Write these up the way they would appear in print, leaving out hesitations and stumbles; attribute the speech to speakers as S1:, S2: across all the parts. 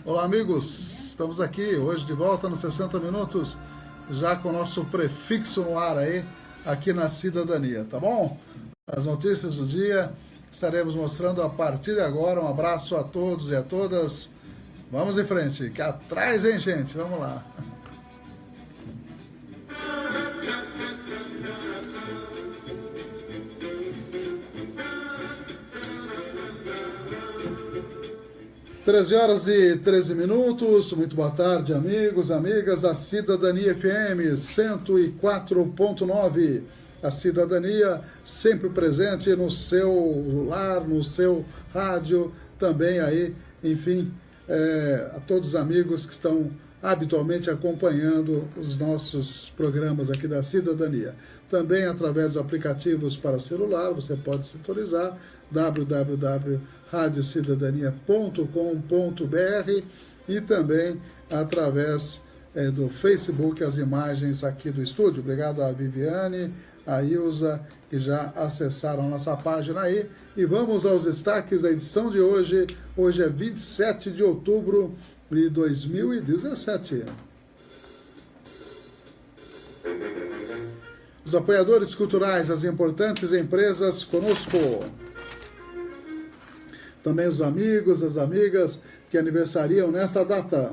S1: Olá, amigos, estamos aqui hoje de volta nos 60 minutos, já com o nosso prefixo no ar aí, aqui na Cidadania, tá bom? As notícias do dia estaremos mostrando a partir de agora. Um abraço a todos e a todas. Vamos em frente, que atrás, hein, gente? Vamos lá. 13 horas e 13 minutos, muito boa tarde, amigos, amigas da Cidadania FM 104.9. A Cidadania sempre presente no seu lar, no seu rádio, também aí, enfim, a todos os amigos que estão habitualmente acompanhando os nossos programas aqui da Cidadania. Também através dos aplicativos para celular, você pode sintonizar www.radiocidadania.com.br e também através do Facebook, as imagens aqui do estúdio. Obrigado a Viviane, a Ilza, que já acessaram a nossa página aí. E vamos aos destaques da edição de hoje. Hoje é 27 de outubro de 2017. Os apoiadores culturais, as importantes empresas conosco. Também os amigos, as amigas que aniversariam nesta data.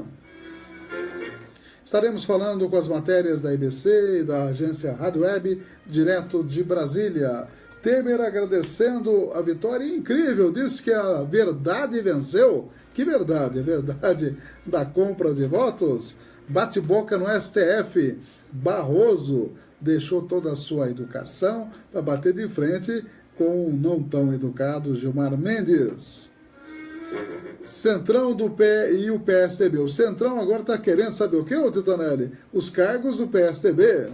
S1: Estaremos falando com as matérias da IBC e da agência Rádio Web, direto de Brasília. Temer agradecendo a vitória incrível, disse que a verdade venceu. Que verdade? A verdade da compra de votos? Bate-boca no STF. Barroso deixou toda a sua educação para bater de frente com o não tão educado Gilmar Mendes. Centrão do PE e o PSDB. O Centrão agora está querendo saber o que, ô Titonelli? Os cargos do PSDB.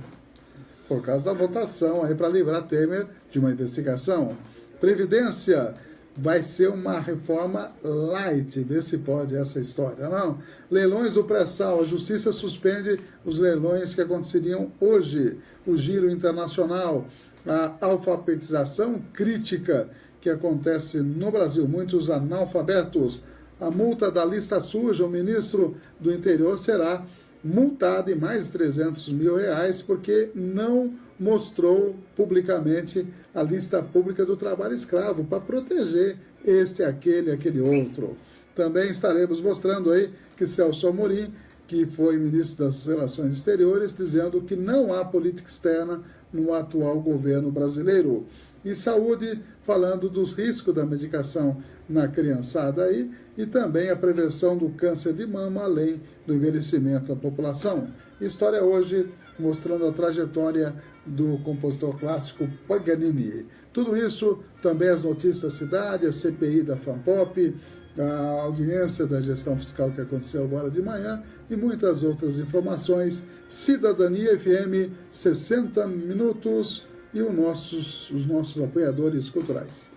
S1: Por causa da votação aí para livrar Temer de uma investigação. Previdência vai ser uma reforma light, vê se pode essa história, não? Leilões do pré-sal, a justiça suspende os leilões que aconteceriam hoje. O giro internacional, a alfabetização crítica que acontece no Brasil, muitos analfabetos. A multa da lista suja, o ministro do interior será multado em mais de 300 mil reais porque não mostrou publicamente a lista pública do trabalho escravo para proteger este, aquele outro. Também estaremos mostrando aí que Celso Amorim, que foi ministro das Relações Exteriores, dizendo que não há política externa no atual governo brasileiro. E saúde, falando dos riscos da medicação na criançada aí, e também a prevenção do câncer de mama, além do envelhecimento da população. História hoje mostrando a trajetória do compositor clássico Paganini. Tudo isso, também as notícias da cidade, a CPI da FANPOP, a audiência da gestão fiscal que aconteceu agora de manhã e muitas outras informações. Cidadania FM, 60 minutos e os nossos apoiadores culturais.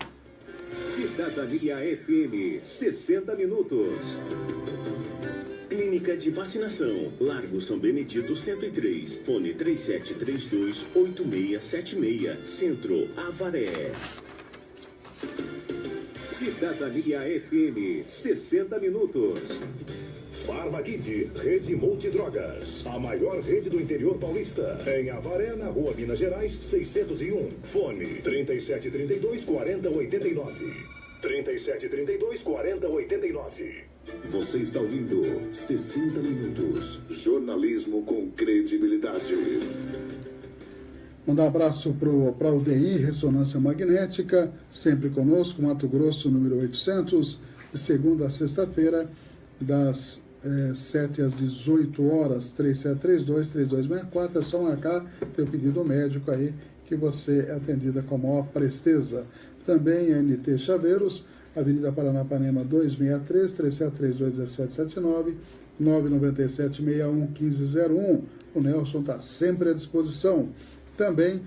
S2: Cidadania FM, 60 minutos. Clínica de Vacinação, Largo São Benedito 103, fone 3732-8676, Centro, Avaré. Cidadania FM, 60 minutos. Farmakid, Rede Multidrogas, a maior rede do interior paulista. Em Avaré, na Rua Minas Gerais, 601. Fone 3732-4089. 3732-4089. Você está ouvindo 60 minutos. Jornalismo com credibilidade.
S1: Mandar um abraço para a UDI, Ressonância Magnética, sempre conosco, Mato Grosso, número 800, de segunda a sexta-feira, das 7 às 18 horas, 3732-3264, é só marcar teu pedido médico aí, que você é atendida com a maior presteza. Também a NT Chaveiros, Avenida Paranapanema 263, 3732-1779, 997-61-1501. O Nelson está sempre à disposição. Também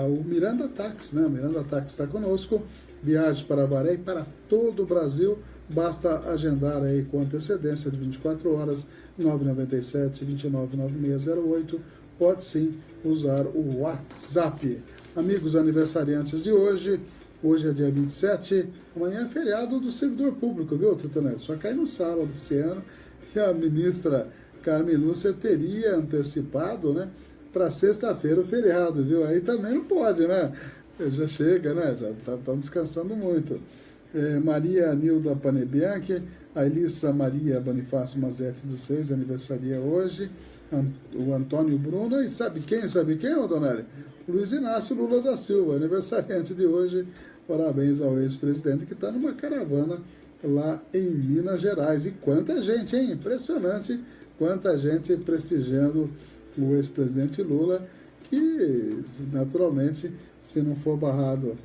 S1: o Miranda Táxi, né? O Miranda Táxi está conosco. Viagens para Avaré e para todo o Brasil. Basta agendar aí com antecedência de 24 horas, 997-299608. Pode sim usar o WhatsApp. Amigos aniversariantes de hoje, Hoje é dia 27, amanhã é feriado do servidor público, viu, Titonelli? Só cai no sábado esse ano, e a ministra Carmen Lúcia teria antecipado, né, para sexta-feira o feriado, viu? Aí também não pode, né? Já chega, né? Já estão descansando muito. Maria Nilda Panebianchi, a Elissa Maria Bonifácio Mazetti dos Seis, aniversaria hoje, o Antônio Bruno, e sabe quem, Donelli? Luiz Inácio Lula da Silva, aniversariante de hoje. Parabéns ao ex-presidente que está numa caravana lá em Minas Gerais. E quanta gente, hein? Impressionante quanta gente prestigiando o ex-presidente Lula, que naturalmente, se não for barrado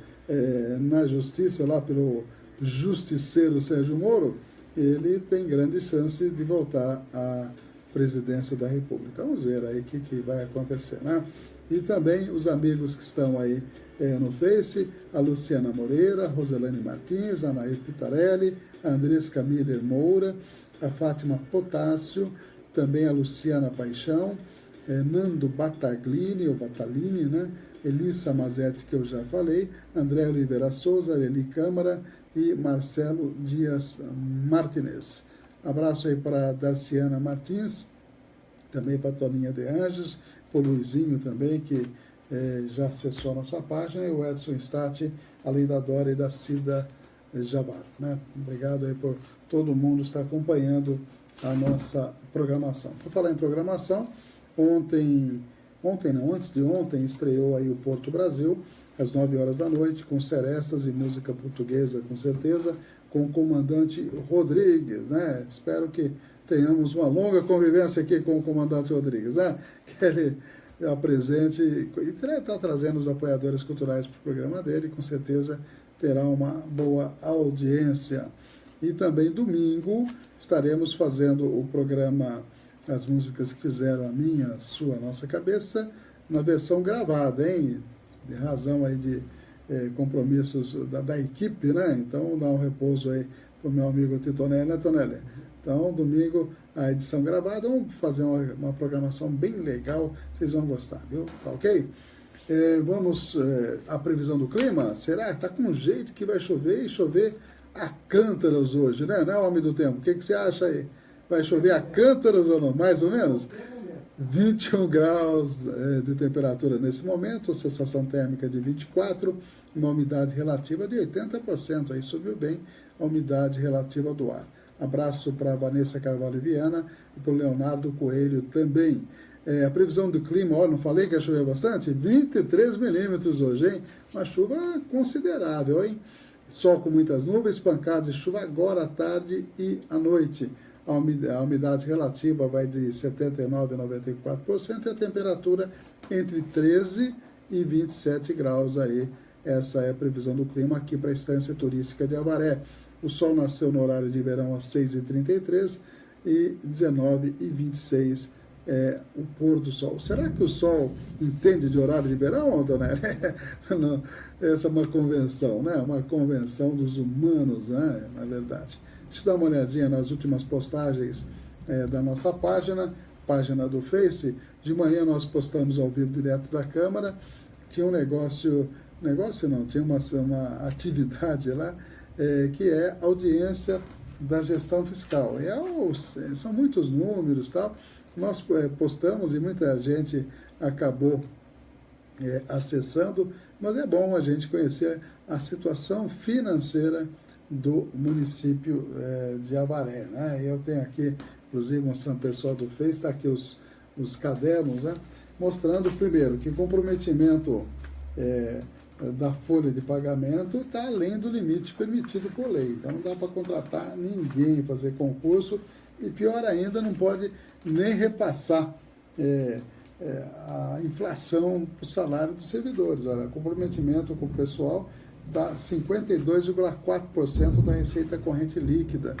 S1: na justiça lá pelo justiceiro Sérgio Moro, ele tem grande chance de voltar à presidência da República. Vamos ver aí o que vai acontecer, né? E também os amigos que estão aí no Face, a Luciana Moreira, Roselane Martins, a Anair Pitarelli, a Andressa Miller Moura, a Fátima Potássio, também a Luciana Paixão, Nando Bataglini, ou Batalini, né? Elissa Mazetti, que eu já falei, André Oliveira Souza, Eli Câmara e Marcelo Dias Martinez. Abraço aí para Darciana Martins, também para Toninha de Anjos, para o Luizinho também, que já acessou a nossa página, e o Edson Stati, além da Dora e da Cida Jabar, né? Obrigado aí por todo mundo estar acompanhando a nossa programação. Por falar em programação, antes de ontem, estreou aí o Porto Brasil, às 9 horas da noite, com serestas e música portuguesa, com certeza, com o comandante Rodrigues, né? Espero que tenhamos uma longa convivência aqui com o comandante Rodrigues, né? Que ele apresente e está trazendo os apoiadores culturais para o programa dele, com certeza terá uma boa audiência. E também domingo estaremos fazendo o programa As Músicas que Fizeram a Minha, a Sua, a Nossa Cabeça, na versão gravada, hein? De razão aí de compromissos da equipe, né? Então dá um repouso aí para o meu amigo Titonelli, né, Tonelli? Então, domingo, a edição gravada, vamos fazer uma programação bem legal, vocês vão gostar, viu? Tá ok? Vamos à previsão do clima. Será que tá com jeito que vai chover e chover a cântaros hoje, né? Não é, homem do tempo? O que você acha aí? Vai chover a cântaros ou não? Mais ou menos? 21 graus de temperatura nesse momento, sensação térmica de 24, uma umidade relativa de 80%, aí subiu bem a umidade relativa do ar. Abraço para a Vanessa Carvalho Viana e para o Leonardo Coelho também. A previsão do clima, ó, não falei que ia chover bastante? 23 milímetros hoje, hein? Uma chuva considerável, hein? Sol com muitas nuvens, pancadas de chuva agora à tarde e à noite. A umidade relativa vai de 79% a 94% e a temperatura entre 13 e 27 graus aí. Essa é a previsão do clima aqui para a Estância Turística de Avaré. O sol nasceu no horário de verão às 6h33 e 19h26 o pôr do sol. Será que o sol entende de horário de verão, dona? Não, essa é uma convenção, né? Uma convenção dos humanos, né? Na verdade. Deixa eu dar uma olhadinha nas últimas postagens da nossa página do Face. De manhã nós postamos ao vivo direto da Câmara. Tinha um negócio não, tinha uma atividade lá, que é audiência da gestão fiscal. E são muitos números, tal. Nós postamos e muita gente acabou acessando, mas é bom a gente conhecer a situação financeira do município de Avaré, né? Eu tenho aqui, inclusive, mostrando o pessoal do Face, está aqui os cadernos, né? Mostrando, primeiro, que o comprometimento da folha de pagamento está além do limite permitido por lei. Então não dá para contratar ninguém, fazer concurso, e pior ainda, não pode nem repassar a inflação para o salário dos servidores. Olha, comprometimento com o pessoal dá 52,4% da receita corrente líquida.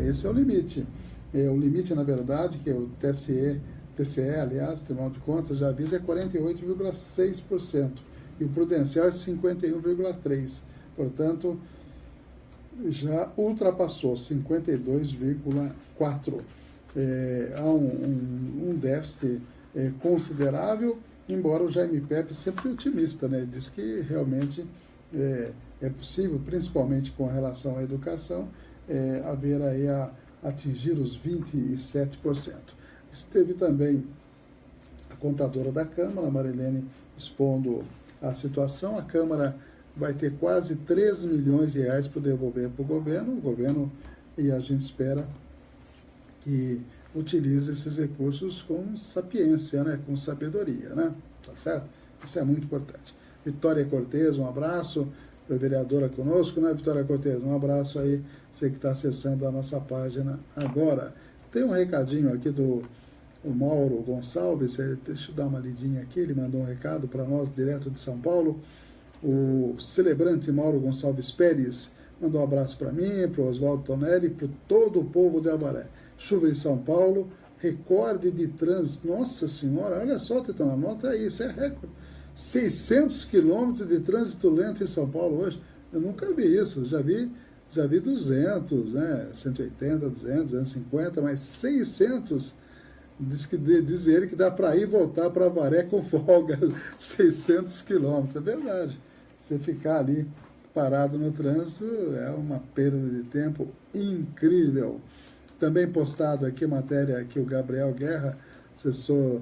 S1: Esse é o limite. O limite, na verdade, que é o TCE, aliás, o Tribunal de Contas já avisa, é 48,6%. E o prudencial é 51,3%. Portanto, já ultrapassou 52,4%. Há um déficit considerável, embora o Jaime Pepe sempre otimista, né? Ele diz que realmente é possível, principalmente com relação à educação, haver aí atingir os 27%. Esteve também a contadora da Câmara, a Marilene, expondo a situação. A Câmara vai ter quase 3 milhões de reais para devolver para o governo, e a gente espera que utilize esses recursos com sapiência, né? Com sabedoria, né? Tá certo? Isso é muito importante. Vitória Cortez, um abraço. Foi vereadora conosco, né, Vitória Cortez? Um abraço aí, você que está acessando a nossa página agora. Tem um recadinho aqui do Mauro Gonçalves, deixa eu dar uma lidinha aqui, ele mandou um recado para nós, direto de São Paulo. O celebrante Mauro Gonçalves Pérez mandou um abraço para mim, para o Oswaldo Tonelli, para todo o povo de Avaré. Chuva em São Paulo, recorde de trânsito. Nossa Senhora, olha só, Tetão, anota aí, isso é recorde. 600 quilômetros de trânsito lento em São Paulo hoje. Eu nunca vi isso, já vi 200, né? 180, 200, 250, mas 600, diz ele que dá para ir e voltar para Avaré com folga, 600 quilômetros, é verdade. Você ficar ali parado no trânsito é uma perda de tempo incrível. Também postado aqui matéria que o Gabriel Guerra, assessor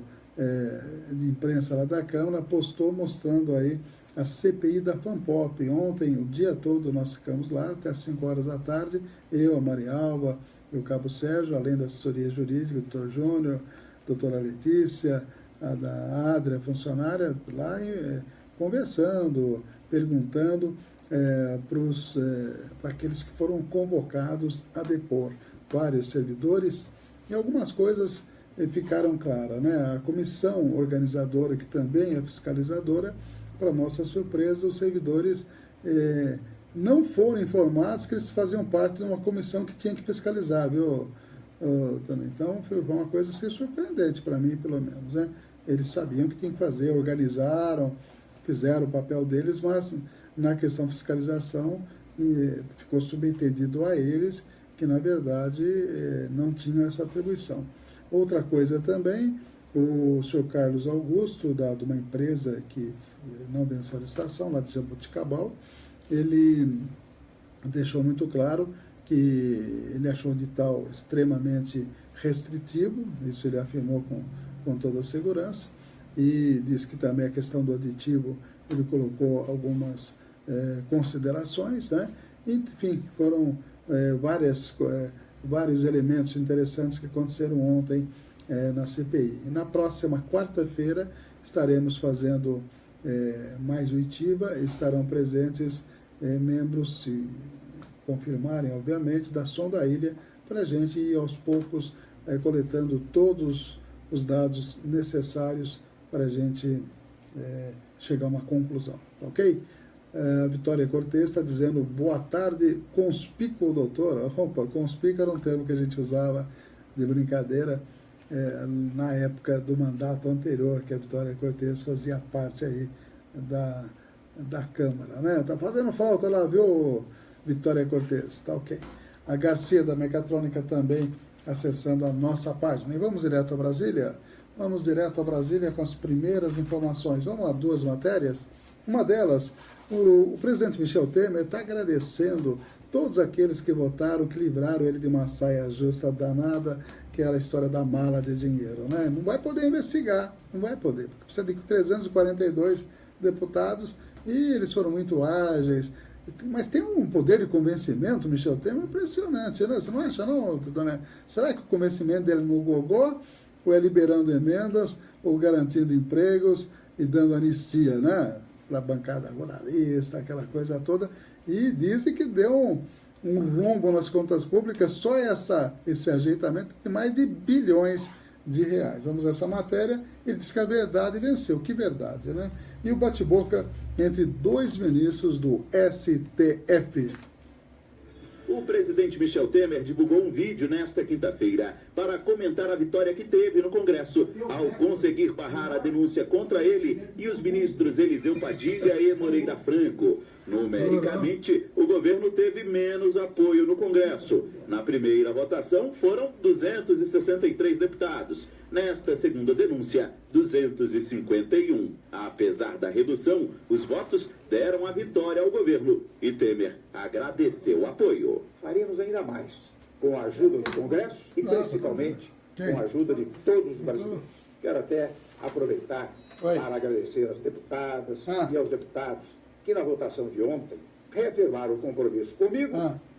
S1: de imprensa lá da Câmara, postou mostrando aí a CPI da FANPOP. Ontem, o dia todo, nós ficamos lá, até às 5 horas da tarde, eu, a Marialva e o Cabo Sérgio, além da assessoria jurídica, o Dr. Júnior, a doutora Letícia, a da Adria, funcionária, lá conversando, perguntando para aqueles que foram convocados a depor, vários servidores, e algumas coisas ficaram claras, né? A comissão organizadora, que também é fiscalizadora, para nossa surpresa, os servidores não foram informados que eles faziam parte de uma comissão que tinha que fiscalizar, viu? Então, foi uma coisa assim, surpreendente para mim, pelo menos, né? Eles sabiam o que tinham que fazer, organizaram, fizeram o papel deles, mas na questão de fiscalização ficou subentendido a eles que, na verdade, não tinham essa atribuição. Outra coisa também, o senhor Carlos Augusto, de uma empresa que não venceu a licitação, lá de Jaboticabal, ele deixou muito claro que ele achou o edital extremamente restritivo, isso ele afirmou com toda a segurança, e disse que também a questão do aditivo, ele colocou algumas considerações, né? Enfim, foram vários elementos interessantes que aconteceram ontem na CPI. E na próxima quarta-feira estaremos fazendo mais oitiva, estarão presentes membros, se confirmarem, obviamente, da Sonda Ilha, para a gente ir aos poucos coletando todos os dados necessários para a gente chegar a uma conclusão, ok? A Vitória Cortez está dizendo, boa tarde, conspícuo doutor. Opa, conspícuo era um termo que a gente usava de brincadeira na época do mandato anterior, que a Vitória Cortez fazia parte aí da Câmara, né? Tá fazendo falta lá, viu, Vitória Cortez? Tá ok. A Garcia da Mecatrônica também acessando a nossa página. E vamos direto a Brasília? Vamos direto a Brasília com as primeiras informações. Vamos lá, 2 matérias. Uma delas, o presidente Michel Temer está agradecendo todos aqueles que votaram, que livraram ele de uma saia justa danada, que era a história da mala de dinheiro, né? Não vai poder investigar, não vai poder, porque precisa de 342 deputados e eles foram muito ágeis. Mas tem um poder de convencimento, Michel Temer, impressionante, né? Você não acha, não, Dona? Será que o convencimento dele no gogó, ou é liberando emendas, ou garantindo empregos e dando anistia, né? Para a bancada ruralista, aquela coisa toda, e dizem que deu um rombo nas contas públicas, só esse ajeitamento de mais de bilhões de reais. Vamos a essa matéria, ele diz que a verdade venceu. Que verdade, né? E o bate-boca entre 2 ministros do STF.
S3: O presidente Michel Temer divulgou um vídeo nesta quinta-feira para comentar a vitória que teve no Congresso ao conseguir barrar a denúncia contra ele e os ministros Eliseu Padilha e Moreira Franco. Numericamente, o governo teve menos apoio no Congresso. Na primeira votação, foram 263 deputados. Nesta segunda denúncia, 251. Apesar da redução, os votos deram a vitória ao governo e Temer agradeceu o apoio.
S4: Faríamos ainda mais, com a ajuda do Congresso e principalmente com a ajuda de todos os brasileiros. Quero até aproveitar para agradecer às deputadas e aos deputados que na votação de ontem reafirmaram o compromisso comigo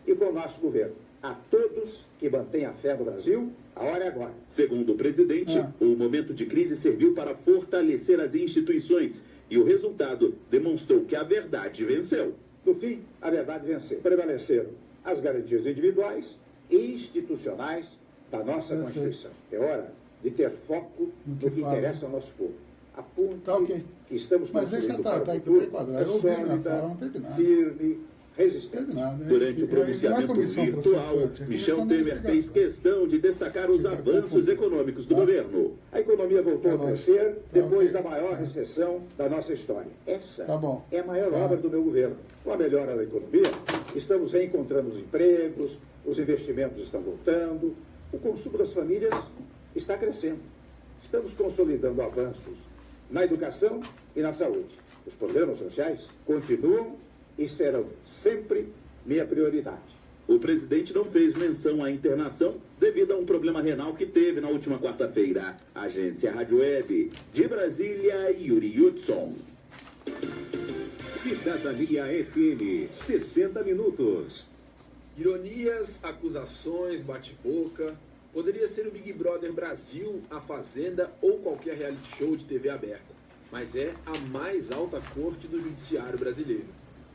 S4: e com o nosso governo. A todos que mantêm a fé no Brasil, a hora é agora.
S3: Segundo o presidente, o momento de crise serviu para fortalecer as instituições e o resultado demonstrou que a verdade venceu.
S4: No fim, a verdade venceu. Prevaleceram as garantias individuais e institucionais da nossa Constituição. É hora de ter foco no que interessa ao nosso povo. A ponte que estamos construindo para o futuro é sólida, firme, resistente.
S3: Durante o pronunciamento virtual, Michel Temer fez questão de destacar os avanços econômicos do governo.
S4: A economia voltou a crescer depois da maior recessão da nossa história. Essa é a maior obra do meu governo. Com a melhora da economia, estamos reencontrando os empregos, os investimentos estão voltando, o consumo das famílias está crescendo. Estamos consolidando avanços na educação e na saúde. Os problemas sociais continuam e serão sempre minha prioridade.
S3: O presidente não fez menção à internação devido a um problema renal que teve na última quarta-feira. Agência Rádio Web, de Brasília, Yuri Hudson.
S2: Cidadania FM, 60 minutos.
S5: Ironias, acusações, bate-boca. Poderia ser o Big Brother Brasil, a Fazenda ou qualquer reality show de TV aberta. Mas é a mais alta corte do judiciário brasileiro.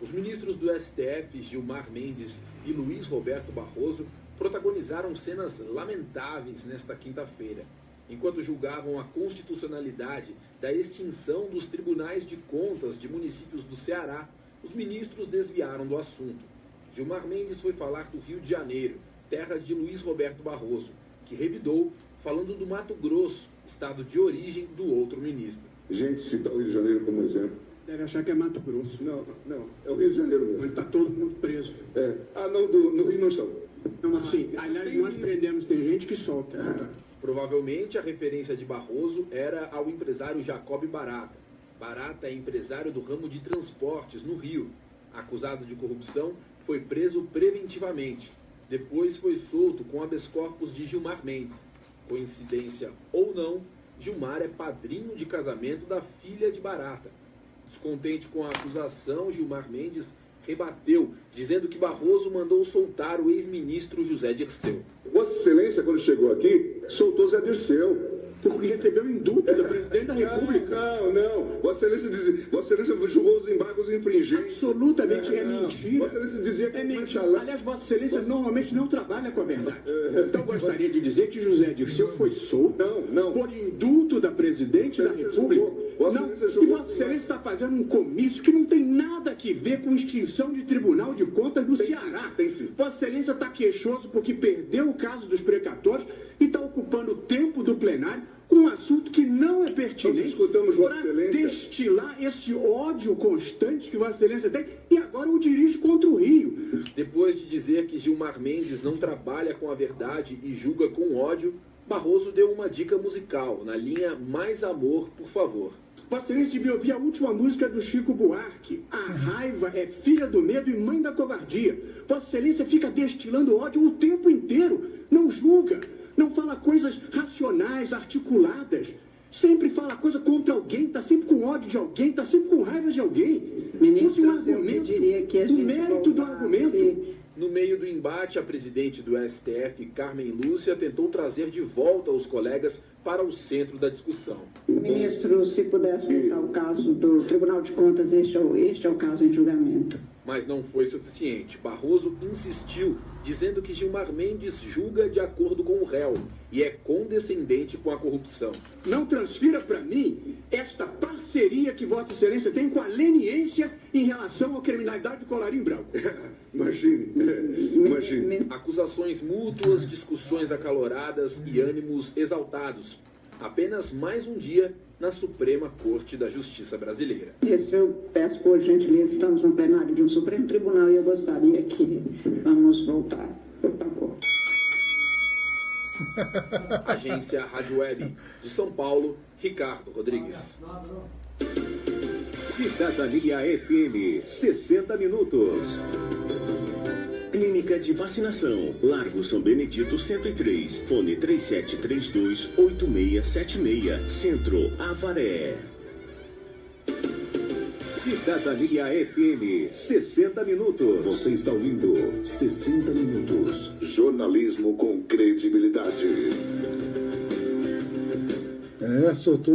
S5: Os ministros do STF, Gilmar Mendes e Luiz Roberto Barroso, protagonizaram cenas lamentáveis nesta quinta-feira, enquanto julgavam a constitucionalidade da extinção dos tribunais de contas de municípios do Ceará. Os ministros desviaram do assunto. Gilmar Mendes foi falar do Rio de Janeiro, terra de Luiz Roberto Barroso, que revidou falando do Mato Grosso, estado de origem do outro ministro.
S6: Gente, citar o Rio de Janeiro como exemplo.
S7: Deve achar que é Mato Grosso.
S6: Não, é o Rio de Janeiro mesmo.
S7: Mas está todo mundo preso.
S6: No Rio não estão.
S7: Não, assim, aliás, nós prendemos, tem gente que solta.
S5: Provavelmente a referência de Barroso era ao empresário Jacob Barata. Barata é empresário do ramo de transportes no Rio. Acusado de corrupção, foi preso preventivamente. Depois foi solto com habeas corpus de Gilmar Mendes. Coincidência ou não, Gilmar é padrinho de casamento da filha de Barata. Descontente com a acusação, Gilmar Mendes rebateu, dizendo que Barroso mandou soltar o ex-ministro José Dirceu.
S6: Vossa Excelência, quando chegou aqui, soltou Zé Dirceu.
S7: Porque recebeu indulto do presidente da República.
S6: Não. Vossa Excelência julgou os embargos infringentes.
S7: Absolutamente é mentira.
S6: Vossa Excelência dizia que
S7: é mentira. Aliás, Vossa Excelência normalmente não trabalha com a verdade. Então gostaria de dizer que José Dirceu foi solto por indulto da presidente da República. E Vossa Excelência está fazendo um comício que não tem nada a ver com extinção de Tribunal de Contas do Ceará. Vossa Excelência está queixoso porque perdeu o caso dos precatórios e está ocupando o tempo do plenário com um assunto que não é pertinente para destilar esse ódio constante que Vossa Excelência tem e agora o dirige contra o Rio.
S5: Depois de dizer que Gilmar Mendes não trabalha com a verdade e julga com ódio, Barroso deu uma dica musical na linha Mais Amor, por favor.
S7: Vossa Excelência devia ouvir a última música do Chico Buarque. A raiva é filha do medo e mãe da covardia. Vossa Excelência fica destilando ódio o tempo inteiro. Não julga. Não fala coisas racionais, articuladas. Sempre fala coisa contra alguém, está sempre com ódio de alguém, está sempre com raiva de alguém. Use um argumento, o mérito do argumento.
S5: No meio do embate, a presidente do STF, Carmen Lúcia, tentou trazer de volta os colegas para o centro da discussão.
S8: Ministro, se pudesse voltar ao caso do Tribunal de Contas, este é o caso em julgamento.
S5: Mas não foi suficiente. Barroso insistiu, dizendo que Gilmar Mendes julga de acordo com o réu e é condescendente com a corrupção.
S7: Não transfira para mim esta parceria que Vossa Excelência tem com a leniência em relação à criminalidade do colarinho branco.
S6: Imagine.
S5: Acusações mútuas, discussões acaloradas e ânimos exaltados. Apenas mais um dia na Suprema Corte da Justiça Brasileira.
S8: Isso eu peço por gentileza, estamos no plenário de um Supremo Tribunal e eu gostaria que vamos voltar, por favor.
S5: Agência Rádio Web de São Paulo, Ricardo Rodrigues.
S2: Cidadania FM, 60 minutos.
S9: Clínica de Vacinação, Largo São Benedito 103, fone 3732-8676, Centro, Avaré.
S2: Cidadania FM, 60 minutos.
S10: Você está ouvindo 60 minutos. Jornalismo com credibilidade.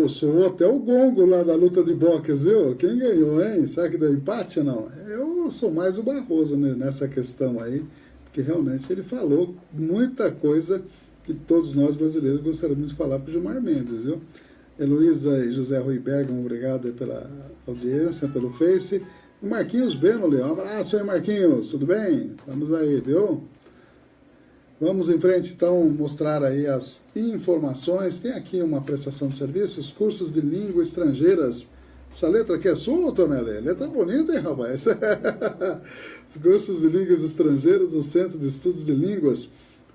S1: Soou até o gongo lá da luta de boxe, viu? Quem ganhou, hein? Será que deu empate ou não? Eu sou mais o Barroso, né, nessa questão aí, porque realmente ele falou muita coisa que todos nós brasileiros gostaríamos de falar para o Gilmar Mendes, viu? Heloísa e José Rui Bergman, obrigado pela audiência, pelo Face. E Marquinhos Beno, Leão, um abraço aí, Marquinhos, tudo bem? Vamos aí, viu? Vamos em frente, então, mostrar aí as informações. Tem aqui uma prestação de serviços, cursos de língua estrangeiras. Essa letra aqui é sua, Tonelli? Letra bonita, hein, rapaz? Os cursos de línguas estrangeiras do Centro de Estudos de Línguas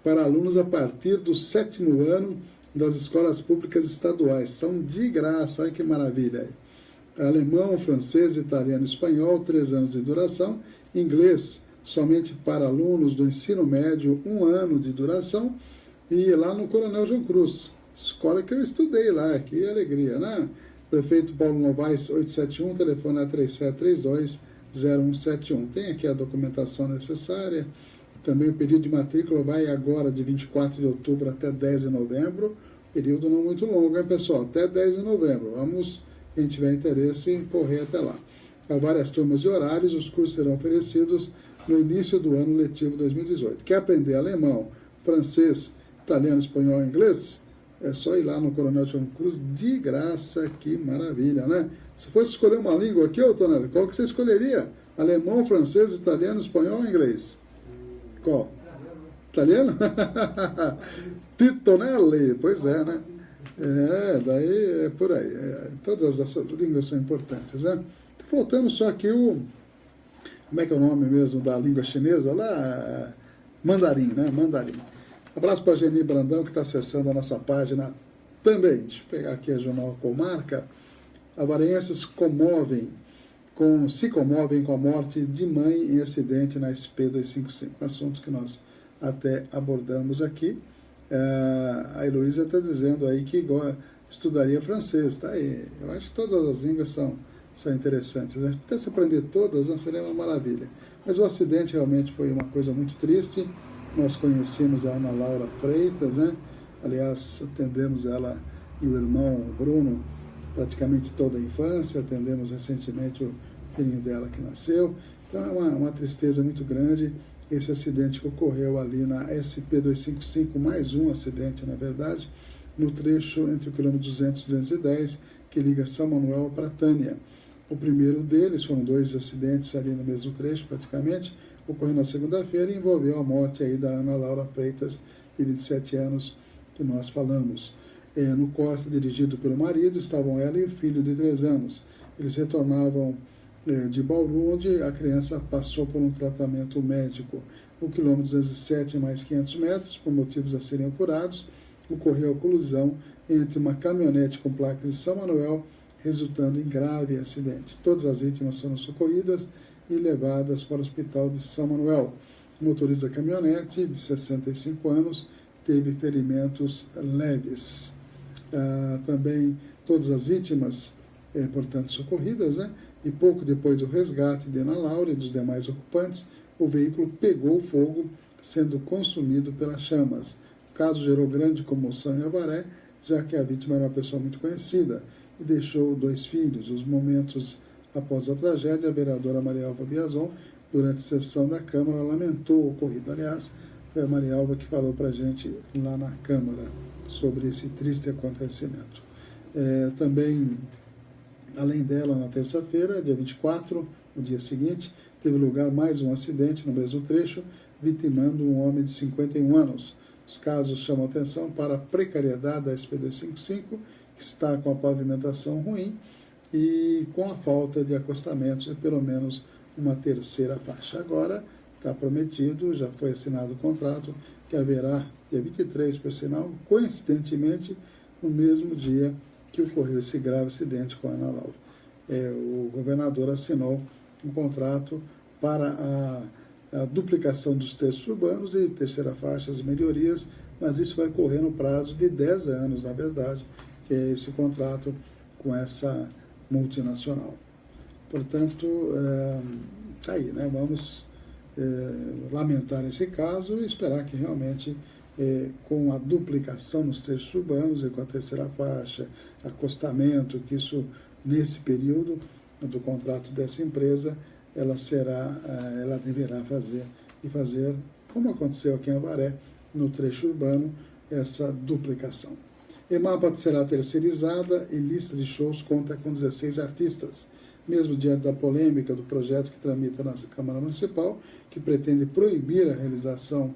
S1: para alunos a partir do 7º ano das escolas públicas estaduais. São de graça, olha que maravilha. Alemão, francês, italiano e espanhol, 3 anos de duração. Inglês, somente para alunos do ensino médio, 1 ano de duração. E lá no Coronel João Cruz, escola que eu estudei lá, que alegria, né? Prefeito Paulo Novaes, 871, telefone é 3732-0171. Tem aqui a documentação necessária. Também o período de matrícula vai agora de 24 de outubro até 10 de novembro. Período não muito longo, hein, pessoal? Até 10 de novembro. Vamos, quem tiver interesse, correr até lá. Há várias turmas e horários, os cursos serão oferecidos no início do ano letivo 2018. Quer aprender alemão, francês, italiano, espanhol e inglês? É só ir lá no Coronel João Cruz de graça, que maravilha, né? Se fosse escolher uma língua aqui, ô Tonelli, qual que você escolheria? Alemão, francês, italiano, espanhol ou inglês? Qual? Italiano? Titonelli, pois é, né? Daí é por aí. Todas essas línguas são importantes, né? Faltando só aqui o... Como é que é o nome mesmo da língua chinesa lá? Mandarim, né? Mandarim. Abraço para a Geni Brandão, que está acessando a nossa página também. Deixa eu pegar aqui a Jornal Comarca. Avarenses se comovem com a morte de mãe em acidente na SP-255. Assunto que nós até abordamos aqui. A Heloísa está dizendo aí que estudaria francês. Tá aí. Eu acho que todas as línguas são interessantes. Né? Até se aprender todas, seria uma maravilha. Mas o acidente realmente foi uma coisa muito triste. Nós conhecemos a Ana Laura Freitas, né? Aliás, atendemos ela e o irmão Bruno praticamente toda a infância, atendemos recentemente o filhinho dela que nasceu. Então é uma tristeza muito grande esse acidente que ocorreu ali na SP-255, mais um acidente, na verdade, no trecho entre o quilômetro 200 e 210, que liga São Manuel a Pratânia. O primeiro deles, foram 2 acidentes ali no mesmo trecho, praticamente, ocorreu na segunda-feira e envolveu a morte aí da Ana Laura Freitas, de 27 anos, que nós falamos. No corte dirigido pelo marido estavam ela e o filho de 3 anos. Eles retornavam de Bauru, onde a criança passou por um tratamento médico. No quilômetro 207, mais 500 metros, por motivos a serem apurados, ocorreu a colisão entre uma caminhonete com placas de São Manuel, resultando em grave acidente. Todas as vítimas foram socorridas e levadas para o hospital de São Manuel. O motorista da caminhonete, de 65 anos, teve ferimentos leves. Também todas as vítimas, portanto, socorridas, né? E pouco depois do resgate de Ana Laura e dos demais ocupantes, o veículo pegou fogo, sendo consumido pelas chamas. O caso gerou grande comoção em Avaré, já que a vítima era uma pessoa muito conhecida e deixou 2 filhos. Os momentos após a tragédia, a vereadora Maria Alva Biazon, durante a sessão da Câmara, lamentou o ocorrido. Aliás, foi a Maria Alva que falou para a gente lá na Câmara sobre esse triste acontecimento. Também, além dela, na terça-feira, dia 24, no dia seguinte, teve lugar mais um acidente no mesmo trecho, vitimando um homem de 51 anos. Os casos chamam atenção para a precariedade da SP-255 que está com a pavimentação ruim e com a falta de acostamentos de pelo menos uma terceira faixa. Agora está prometido, já foi assinado o contrato, que haverá, dia 23, por sinal, coincidentemente, no mesmo dia que ocorreu esse grave acidente com a Ana Laura. O governador assinou um contrato para a duplicação dos trechos urbanos e terceira faixa, as melhorias, mas isso vai correr no prazo de 10 anos, na verdade, que é esse contrato com essa multinacional. Portanto, está aí, né? Vamos lamentar esse caso e esperar que realmente, com a duplicação nos trechos urbanos e com a terceira faixa, acostamento, que isso, nesse período do contrato dessa empresa, ela deverá fazer, como aconteceu aqui em Avaré, no trecho urbano, essa duplicação. EMAPA será terceirizada e lista de shows conta com 16 artistas. Mesmo diante da polêmica do projeto que tramita na Câmara Municipal, que pretende proibir a realização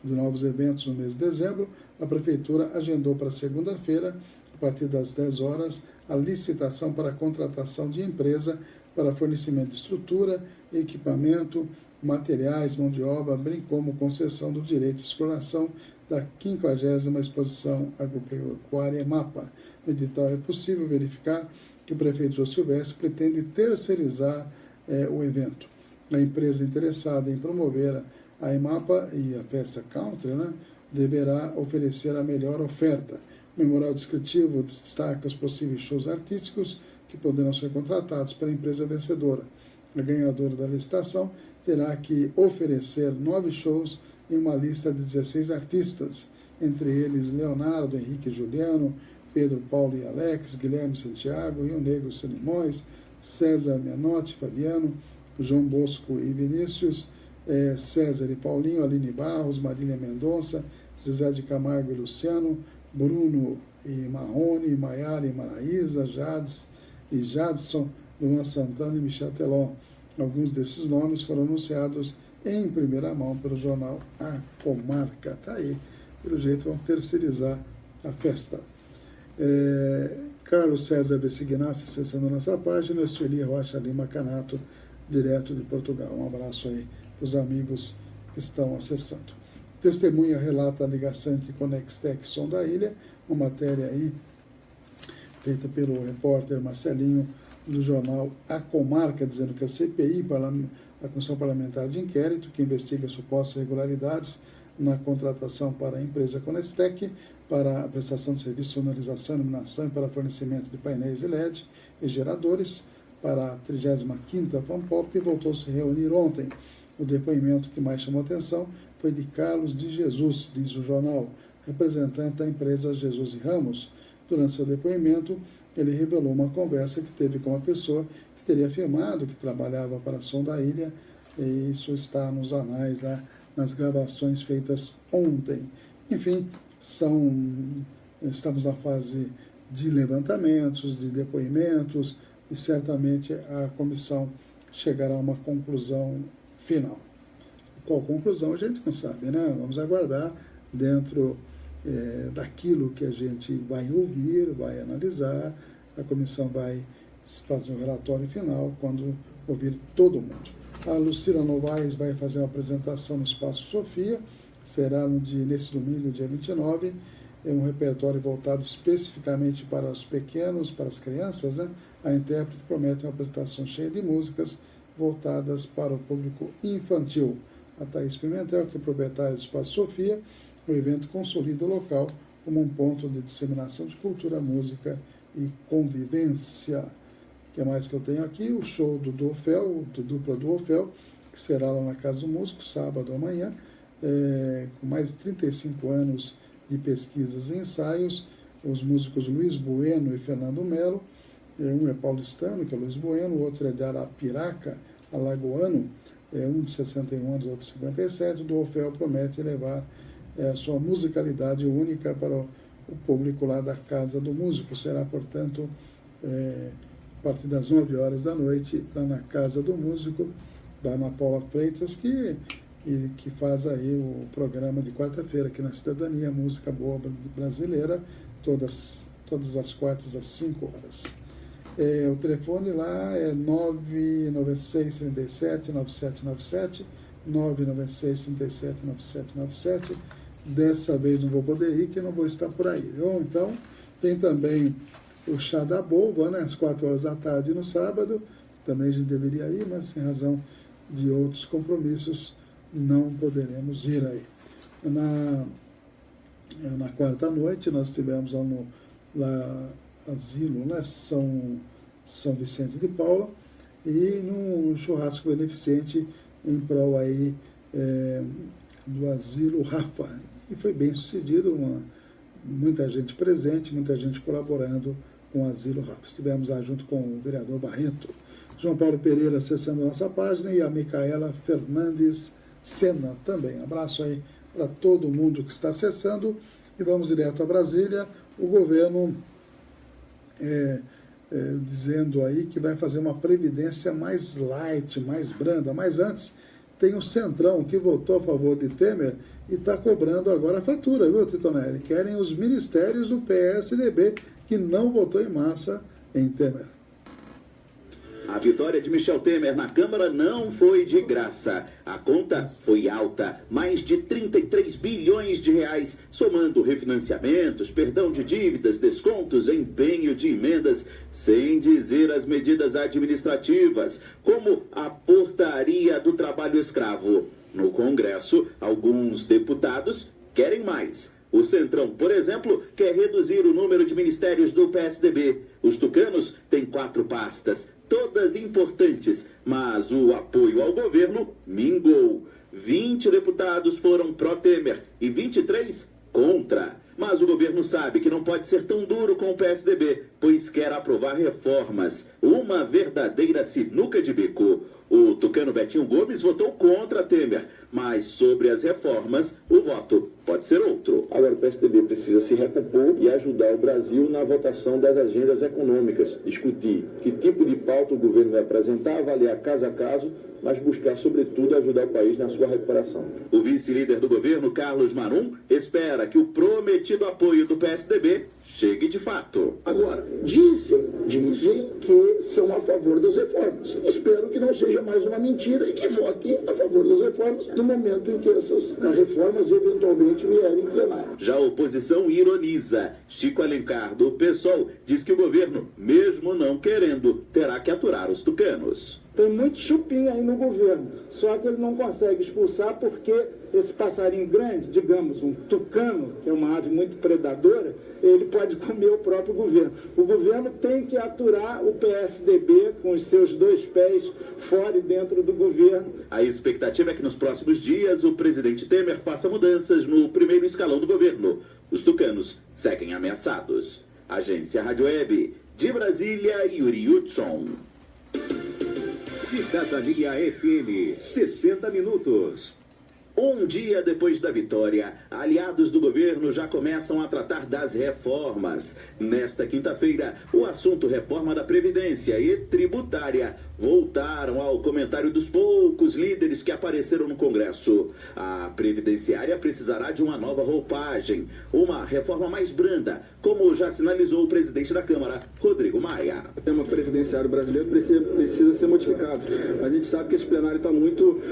S1: de novos eventos no mês de dezembro, a Prefeitura agendou para segunda-feira, a partir das 10 horas, a licitação para a contratação de empresa para fornecimento de estrutura, equipamento, materiais, mão de obra, bem como concessão do direito de exploração da 50ª Exposição Agropecuária EMAPA. No edital é possível verificar que o prefeito Jô Silvestre pretende terceirizar o evento. A empresa interessada em promover a EMAPA e a Festa Country, né, deverá oferecer a melhor oferta. O memorial descritivo destaca os possíveis shows artísticos que poderão ser contratados pela empresa vencedora. A ganhadora da licitação terá que oferecer 9 shows em uma lista de 16 artistas, entre eles Leonardo, Henrique e Juliano, Pedro, Paulo e Alex, Guilherme Santiago, Rio Negro Solimões, César Menotti, Fabiano, João Bosco e Vinícius, César e Paulinho, Aline Barros, Marília Mendonça, Zezé de Camargo e Luciano, Bruno e Marrone, Maiara e Maraísa, Jadson, Luan Santana e Michel Teló. Alguns desses nomes foram anunciados em primeira mão pelo jornal A Comarca. Está aí. Pelo jeito, vão terceirizar a festa. Carlos César Bessignasse, acessando a nossa página, Sueli Rocha Lima Canato, direto de Portugal. Um abraço aí para os amigos que estão acessando. Testemunha relata a ligação entre Conextec e Som da Ilha, uma matéria aí feita pelo repórter Marcelinho do jornal A Comarca, dizendo que a CPI, a Comissão Parlamentar de Inquérito, que investiga supostas irregularidades na contratação para a empresa Conextec, para a prestação de serviço de sonorização, iluminação e para fornecimento de painéis de LED e geradores para a 35ª FANPOP, voltou a se reunir ontem. O depoimento que mais chamou atenção foi de Carlos de Jesus, diz o jornal, representante da empresa Jesus e Ramos. Durante seu depoimento, ele revelou uma conversa que teve com uma pessoa que teria afirmado que trabalhava para a Som da Ilha, e isso está nos anais, lá, nas gravações feitas ontem. Enfim, estamos na fase de levantamentos, de depoimentos, e certamente a comissão chegará a uma conclusão final. Qual conclusão a gente não sabe, né? Vamos aguardar dentro daquilo que a gente vai ouvir, vai analisar, a comissão vai fazer um relatório final quando ouvir todo mundo. A Lucila Novaes vai fazer uma apresentação no Espaço Sofia, será nesse domingo, dia 29, um repertório voltado especificamente para os pequenos, para as crianças, né? A intérprete promete uma apresentação cheia de músicas voltadas para o público infantil. A Thaís Pimentel, que é proprietária do Espaço Sofia, o evento consolida o local como um ponto de disseminação de cultura, música e convivência. O que mais que eu tenho aqui? O show do Duofel, do dupla Duofel, que será lá na Casa do Músico, sábado amanhã, com mais de 35 anos de pesquisas e ensaios, os músicos Luiz Bueno e Fernando Melo, um é paulistano, que é Luiz Bueno, o outro é de Arapiraca, alagoano, um de 61 anos, outro de 57, o Duofel promete levar a sua musicalidade única para o público lá da Casa do Músico. Será, portanto, a partir das 9 horas da noite, lá na Casa do Músico, da Ana Paula Freitas, que faz aí o programa de quarta-feira aqui na Cidadania, música boa brasileira, todas todas as quartas às 5 horas. O telefone lá é 996-37-9797, 996-37-9797. Dessa vez não vou poder ir, que eu não vou estar por aí. Ou então, tem também o chá da Bolva, né, às 4 horas da tarde no sábado. Também a gente deveria ir, mas em razão de outros compromissos, não poderemos ir aí. Na quarta noite, nós tivemos lá asilo, né, São Vicente de Paula, e num churrasco beneficente em prol aí do asilo Rafa. E foi bem sucedido, muita gente presente, muita gente colaborando com o asilo Rafa. Estivemos lá junto com o vereador Barreto, João Paulo Pereira acessando a nossa página e a Micaela Fernandes Sena também. Abraço aí para todo mundo que está acessando. E vamos direto a Brasília. O governo dizendo aí que vai fazer uma previdência mais light, mais branda. Mas antes, tem o Centrão que votou a favor de Temer e está cobrando agora a fatura, viu, Titonelli? Querem os ministérios do PSDB que não votou em massa em Temer.
S3: A vitória de Michel Temer na Câmara não foi de graça. A conta foi alta, mais de 33 bilhões de reais, somando refinanciamentos, perdão de dívidas, descontos, empenho de emendas, sem dizer as medidas administrativas, como a portaria do trabalho escravo. No Congresso, alguns deputados querem mais. O Centrão, por exemplo, quer reduzir o número de ministérios do PSDB. Os tucanos têm 4 pastas, todas importantes, mas o apoio ao governo mingou. 20 deputados foram pró-Temer e 23 contra. Mas o governo sabe que não pode ser tão duro com o PSDB, pois quer aprovar reformas. Uma verdadeira sinuca de bico. O tucano Betinho Gomes votou contra Temer, mas sobre as reformas, o voto pode ser outro.
S11: Agora o PSDB precisa se recompor e ajudar o Brasil na votação das agendas econômicas, discutir que tipo de pauta o governo vai apresentar, avaliar caso a caso, mas buscar, sobretudo, ajudar o país na sua recuperação.
S3: O vice-líder do governo, Carlos Marum, espera que o prometido apoio do PSDB chegue de fato.
S12: Agora, dizem que são a favor das reformas. Espero que não seja mais uma mentira e que votem a favor das reformas no momento em que essas reformas eventualmente vierem em plenário.
S3: Já a oposição ironiza. Chico Alencar, do PSOL, diz que o governo, mesmo não querendo, terá que aturar os tucanos.
S13: Tem muito chupim aí no governo, só que ele não consegue expulsar porque esse passarinho grande, digamos, um tucano, que é uma ave muito predadora, ele pode comer o próprio governo. O governo tem que aturar o PSDB com os seus 2 pés fora e dentro do governo.
S3: A expectativa é que nos próximos dias o presidente Temer faça mudanças no primeiro escalão do governo. Os tucanos seguem ameaçados. Agência Rádio Web, de Brasília, Yuri Hudson.
S2: Cidadania FM, 60 minutos.
S3: Um dia depois da vitória, aliados do governo já começam a tratar das reformas. Nesta quinta-feira, o assunto reforma da Previdência e tributária voltaram ao comentário dos poucos líderes que apareceram no Congresso. A Previdenciária precisará de uma nova roupagem, uma reforma mais branda, como já sinalizou o presidente da Câmara, Rodrigo Maia.
S14: O tema previdenciário brasileiro precisa ser modificado. A gente sabe que esse plenário está muito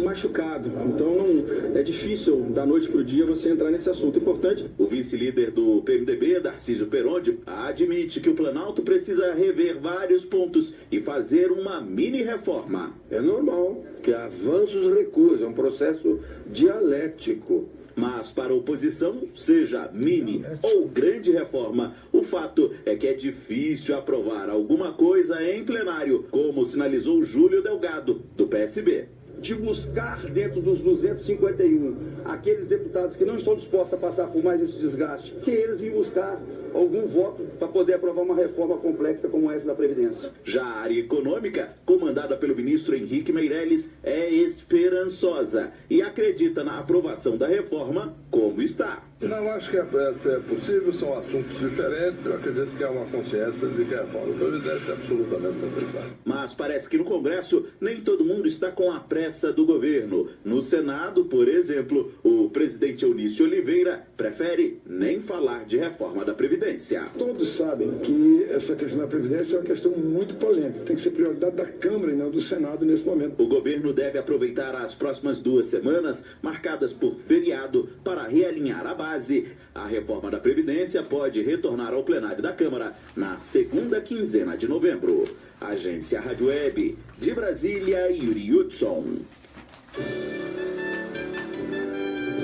S14: machucado, então é difícil da noite para o dia você entrar nesse assunto importante.
S3: O vice-líder do PMDB, Darcísio Perondi, admite que o Planalto precisa rever vários pontos e fazer uma mini-reforma.
S15: É normal que avanços recuos, é um processo dialético.
S3: Mas para a oposição, seja mini ou grande reforma, o fato é que é difícil aprovar alguma coisa em plenário, como sinalizou Júlio Delgado, do PSB.
S16: De buscar dentro dos 251 aqueles deputados que não estão dispostos a passar por mais esse desgaste, que eles vêm buscar algum voto para poder aprovar uma reforma complexa como essa da Previdência.
S3: Já a área econômica, comandada pelo ministro Henrique Meirelles, é esperançosa e acredita na aprovação da reforma como está.
S17: Não acho que essa é possível, são assuntos diferentes. Eu acredito que há uma consciência de que a reforma da Previdência é absolutamente necessária.
S3: Mas parece que no Congresso nem todo mundo está com a pressa do governo. No Senado, por exemplo, o O presidente Eunício Oliveira prefere nem falar de reforma da Previdência.
S12: Todos sabem que essa questão da Previdência é uma questão muito polêmica. Tem que ser prioridade da Câmara e não do Senado nesse momento.
S3: O governo deve aproveitar as próximas 2 semanas, marcadas por feriado, para realinhar a base. A reforma da Previdência pode retornar ao plenário da Câmara na segunda quinzena de novembro. Agência Rádio Web, de Brasília, Yuri Hudson.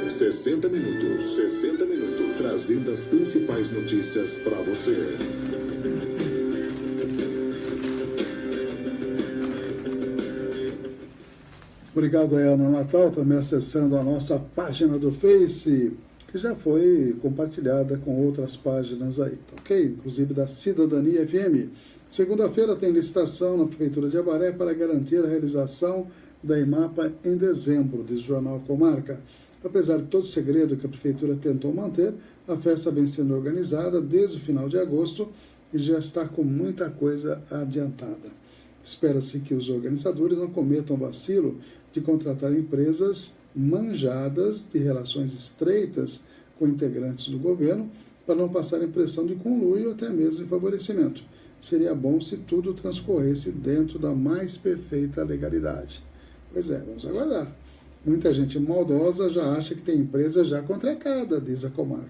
S10: 60 minutos, trazendo as principais notícias para você.
S1: Obrigado aí, Ana Natal, também acessando a nossa página do Face, que já foi compartilhada com outras páginas aí, tá ok? Inclusive da Cidadania FM. Segunda-feira tem licitação na Prefeitura de Avaré para garantir a realização da IMAPA em dezembro, diz o Jornal Comarca. Apesar de todo o segredo que a Prefeitura tentou manter, a festa vem sendo organizada desde o final de agosto e já está com muita coisa adiantada. Espera-se que os organizadores não cometam o vacilo de contratar empresas manjadas de relações estreitas com integrantes do governo para não passar a impressão de conluio ou até mesmo de favorecimento. Seria bom se tudo transcorresse dentro da mais perfeita legalidade. Pois é, vamos aguardar. Muita gente maldosa já acha que tem empresa já contratada, diz a comarca,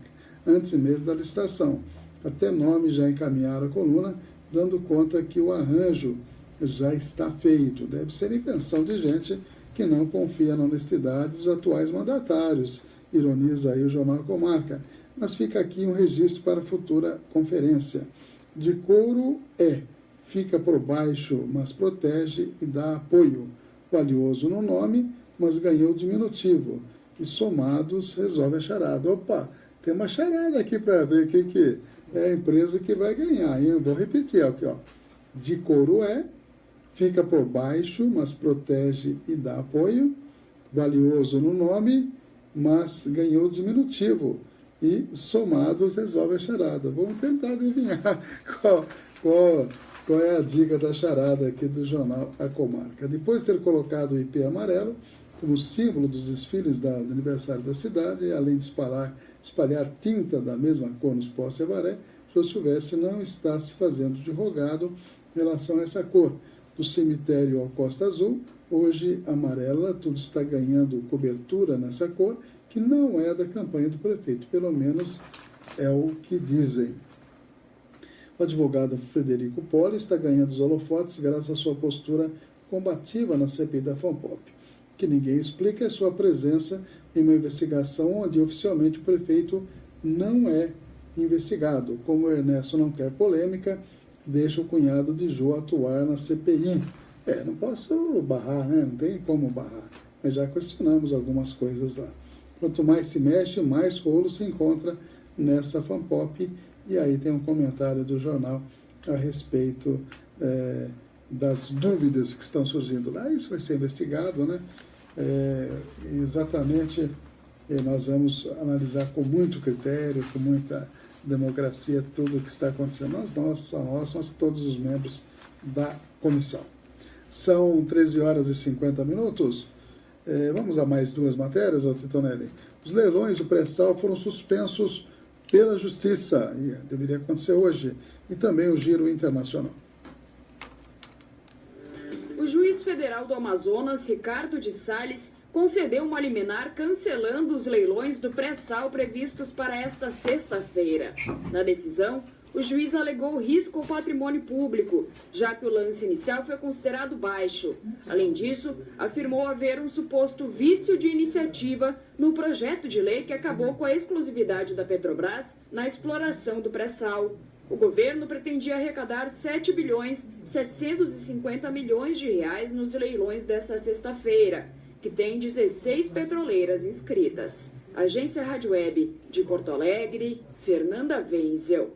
S1: antes mesmo da licitação. Até nome já encaminharam a coluna, dando conta que o arranjo já está feito. Deve ser invenção de gente que não confia na honestidade dos atuais mandatários, ironiza aí o Jornal Comarca. Mas fica aqui um registro para a futura conferência. De couro fica por baixo, mas protege e dá apoio. Valioso no nome, mas ganhou diminutivo. E somados resolve a charada. Opa, tem uma charada aqui para ver quem que é a empresa que vai ganhar. Hein? Vou repetir aqui, ó. De couro fica por baixo, mas protege e dá apoio. Valioso no nome, mas ganhou diminutivo. E somados resolve a charada. Vamos tentar adivinhar qual é a dica da charada aqui do Jornal A Comarca. Depois de ter colocado o IP amarelo como símbolo dos desfiles do aniversário da cidade, além de espalhar tinta da mesma cor nos postes de Avaré, Jô Silvestre não está se fazendo de rogado em relação a essa cor. Do cemitério ao Costa Azul, hoje amarela, tudo está ganhando cobertura nessa cor, que não é da campanha do prefeito, pelo menos é o que dizem. O advogado Frederico Poli está ganhando os holofotes graças à sua postura combativa na CPI da FANPOP. O que ninguém explica é sua presença em uma investigação onde oficialmente o prefeito não é investigado. Como o Ernesto não quer polêmica, deixa o cunhado de Jô atuar na CPI. Não posso barrar, né? Não tem como barrar. Mas já questionamos algumas coisas lá. Quanto mais se mexe, mais rolo se encontra nessa FANPOP. E aí tem um comentário do jornal a respeito das dúvidas que estão surgindo lá. Isso vai ser investigado, né? Exatamente, nós vamos analisar com muito critério, com muita democracia, tudo o que está acontecendo. Nós, todos os membros da comissão. São 13 horas e 50 minutos. Vamos a mais 2 matérias, Titonelli. Os leilões do pré-sal foram suspensos pela Justiça, e deveria acontecer hoje, e também o giro internacional.
S18: O juiz federal do Amazonas, Ricardo de Salles, concedeu uma liminar cancelando os leilões do pré-sal previstos para esta sexta-feira. Na decisão, o juiz alegou risco ao patrimônio público, já que o lance inicial foi considerado baixo. Além disso, afirmou haver um suposto vício de iniciativa no projeto de lei que acabou com a exclusividade da Petrobras na exploração do pré-sal. O governo pretendia arrecadar 7 bilhões 750 milhões de reais nos leilões desta sexta-feira, que tem 16 petroleiras inscritas. Agência Rádio Web de Porto Alegre, Fernanda Wenzel.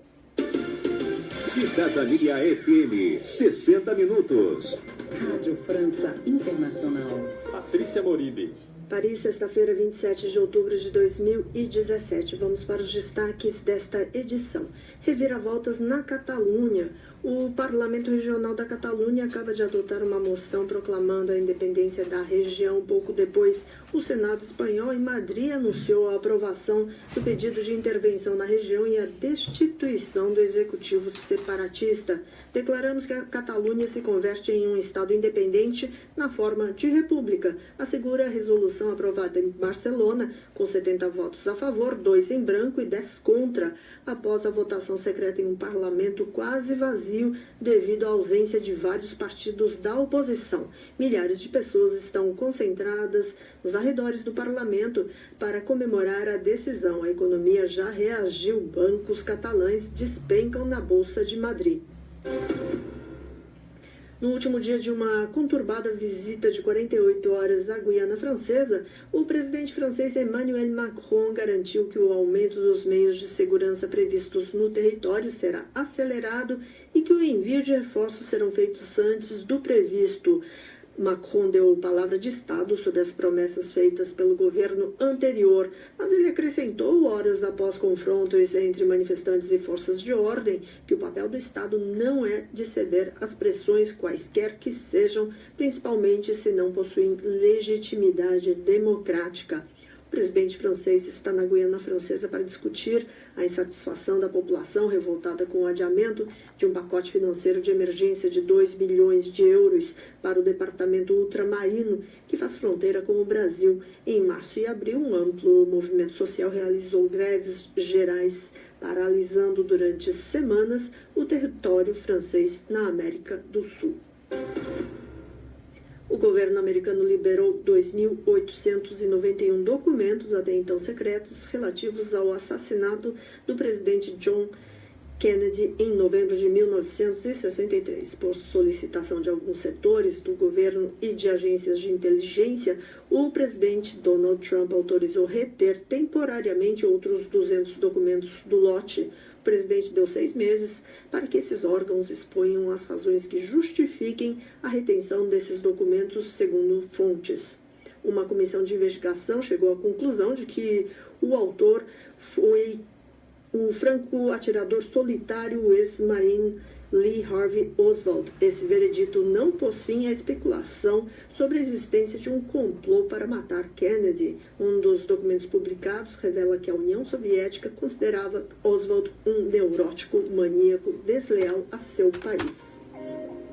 S2: Cidadania FM, 60 minutos.
S8: Rádio França Internacional.
S14: Patrícia Moribe.
S19: Paris, sexta-feira, 27 de outubro de 2017. Vamos para os destaques desta edição. Reviravoltas na Catalunha. O Parlamento Regional da Catalunha acaba de adotar uma moção proclamando a independência da região. Pouco depois, o Senado espanhol em Madrid anunciou a aprovação do pedido de intervenção na região e a destituição do executivo separatista. Declaramos que a Catalunha se converte em um Estado independente na forma de república, assegura a resolução aprovada em Barcelona, com 70 votos a favor, 2 em branco e 10 contra, após a votação secreta em um parlamento quase vazio devido à ausência de vários partidos da oposição. Milhares de pessoas estão concentradas nos arredores do parlamento para comemorar a decisão. A economia já reagiu. Bancos catalães despencam na Bolsa de Madrid. No último dia de uma conturbada visita de 48 horas à Guiana Francesa, o presidente francês Emmanuel Macron garantiu que o aumento dos meios de segurança previstos no território será acelerado e que o envio de reforços serão feitos antes do previsto. Macron deu palavra de Estado sobre as promessas feitas pelo governo anterior, mas ele acrescentou, horas após confrontos entre manifestantes e forças de ordem, que o papel do Estado não é de ceder às pressões quaisquer que sejam, principalmente se não possuem legitimidade democrática. O presidente francês está na Guiana Francesa para discutir a insatisfação da população revoltada com o adiamento de um pacote financeiro de emergência de 2 bilhões de euros para o departamento ultramarino, que faz fronteira com o Brasil. Em março e abril, um amplo movimento social realizou greves gerais, paralisando durante semanas o território francês na América do Sul. O governo americano liberou 2.891 documentos, até então secretos, relativos ao assassinato do presidente John Kennedy em novembro de 1963. Por solicitação de alguns setores do governo e de agências de inteligência, o presidente Donald Trump autorizou reter temporariamente outros 200 documentos do lote. O presidente deu 6 meses para que esses órgãos exponham as razões que justifiquem a retenção desses documentos, segundo fontes. Uma comissão de investigação chegou à conclusão de que o autor foi o franco-atirador solitário ex-marine Lee Harvey Oswald. Esse veredito não pôs fim à especulação sobre a existência de um complô para matar Kennedy. Um dos documentos publicados revela que a União Soviética considerava Oswald um neurótico maníaco desleal a seu país.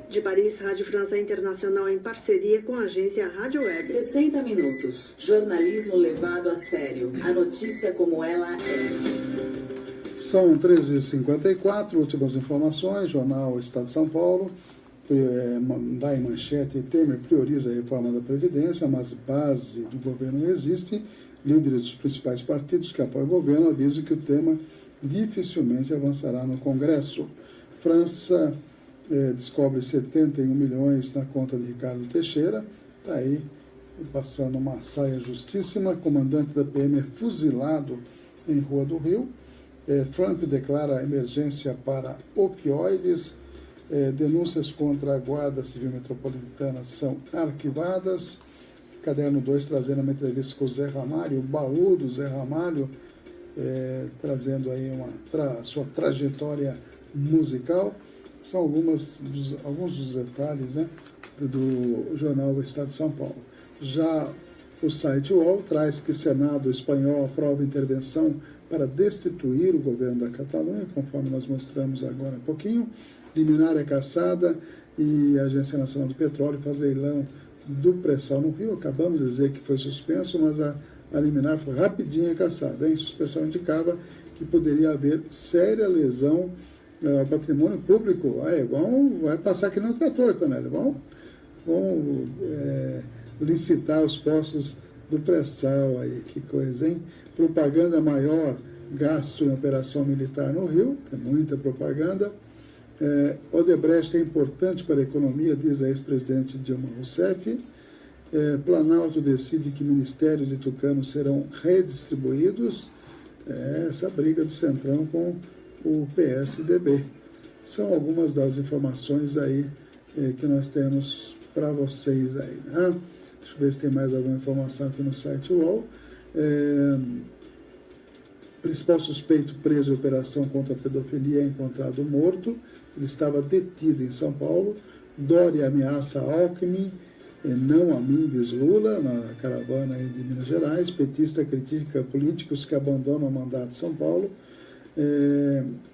S19: De Paris, Rádio França Internacional em parceria com a agência Rádio Web.
S20: 60 minutos. Jornalismo levado a sério. A notícia como ela é.
S1: São 13h54, últimas informações, Jornal Estado de São Paulo, dá em manchete, Temer prioriza a reforma da Previdência, mas base do governo não existe. Líderes dos principais partidos que apoiam o governo avisam que o tema dificilmente avançará no Congresso. França descobre 71 milhões na conta de Ricardo Teixeira, está aí passando uma saia justíssima. Comandante da PM é fuzilado em Rua do Rio. Trump declara emergência para opioides. Denúncias contra a Guarda Civil Metropolitana são arquivadas. Caderno 2 trazendo uma entrevista com o Zé Ramalho, o baú do Zé Ramalho, trazendo aí sua trajetória musical. São alguns dos detalhes, né, do jornal Estado de São Paulo. Já o site UOL traz que o Senado espanhol aprova intervenção para destituir o governo da Catalunha, conforme nós mostramos agora há pouquinho. Liminar é cassada e a Agência Nacional do Petróleo faz leilão do pré-sal no Rio. Acabamos de dizer que foi suspenso, mas a liminar foi rapidinho cassada. A suspensão indicava que poderia haver séria lesão ao patrimônio público. Vai passar aqui no trator, Tonelli. Vão licitar os postos do pré-sal aí, que coisa, hein? Propaganda maior, gasto em operação militar no Rio, tem muita propaganda. Odebrecht é importante para a economia, diz a ex-presidente Dilma Rousseff. Planalto decide que ministérios de Tucano serão redistribuídos. Essa briga do Centrão com o PSDB. São algumas das informações aí que nós temos para vocês aí, né? Deixa eu ver se tem mais alguma informação aqui no site UOL. Principal suspeito preso em operação contra a pedofilia é encontrado morto. Ele estava detido em São Paulo. Dória ameaça Alckmin, não a mim, diz Lula, na caravana aí de Minas Gerais. Petista critica políticos que abandonam o mandato de São Paulo.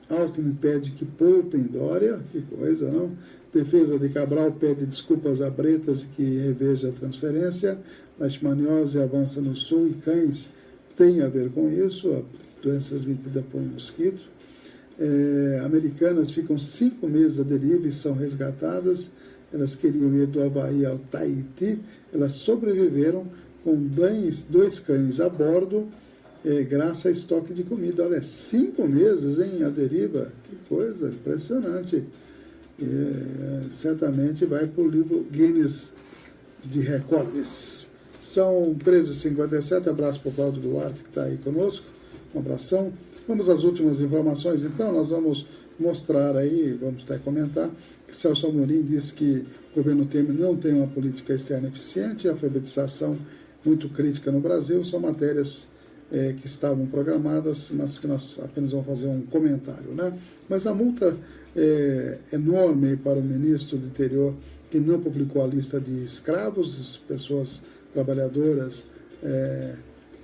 S1: Alckmin pede que poupem Dória, que coisa, não? Defesa de Cabral pede desculpas a Bretas e que reveja a transferência. Leishmaniose avança no Sul e cães têm a ver com isso, a doença transmitida por um mosquito. Americanas ficam 5 meses à deriva e são resgatadas. Elas queriam ir do Havaí ao Tahiti. Elas sobreviveram com 2 cães a bordo, graças a estoque de comida. Olha, 5 meses, hein, à deriva. Que coisa impressionante. Certamente vai para o livro Guinness de Recordes. São 13h57. Abraço para o Cláudio Duarte, que está aí conosco. Um abração. Vamos às últimas informações, então. Nós vamos mostrar aí, vamos até comentar, que Celso Amorim diz que o governo Temer não tem uma política externa eficiente, a alfabetização muito crítica no Brasil. São matérias que estavam programadas, mas que nós apenas vamos fazer um comentário, né? Mas a multa enorme para o ministro do Interior, que não publicou a lista de escravos, pessoas trabalhadoras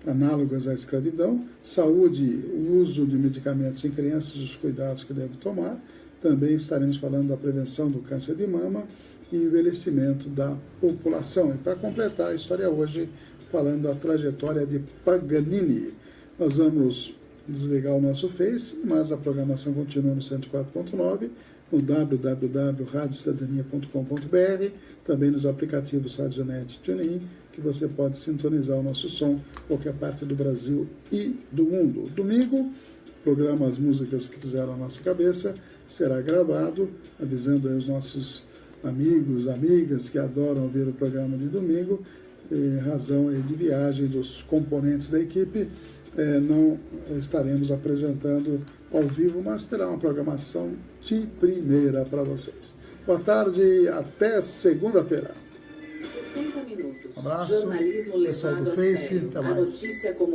S1: análogas à escravidão. Saúde, o uso de medicamentos em crianças, os cuidados que deve tomar. Também estaremos falando da prevenção do câncer de mama e envelhecimento da população. E para completar a história hoje, falando da trajetória de Paganini. Nós vamos desligar o nosso Face, mas a programação continua no 104.9, no www.radiocidadania.com.br, também nos aplicativos Radionet e TuneIn, que você pode sintonizar o nosso som em qualquer parte do Brasil e do mundo. Domingo, programa As Músicas que Fizeram a Nossa Cabeça será gravado, avisando aí os nossos amigos, amigas que adoram ouvir o programa de domingo, em razão aí de viagem dos componentes da equipe. Não estaremos apresentando ao vivo, mas terá uma programação de primeira para vocês. Boa tarde e até segunda-feira.
S20: 60 minutos.
S1: Um abraço,
S20: Jornalismo
S1: pessoal do
S20: levado a
S1: Face,
S20: sério.
S1: até
S20: A
S1: mais.
S20: notícia como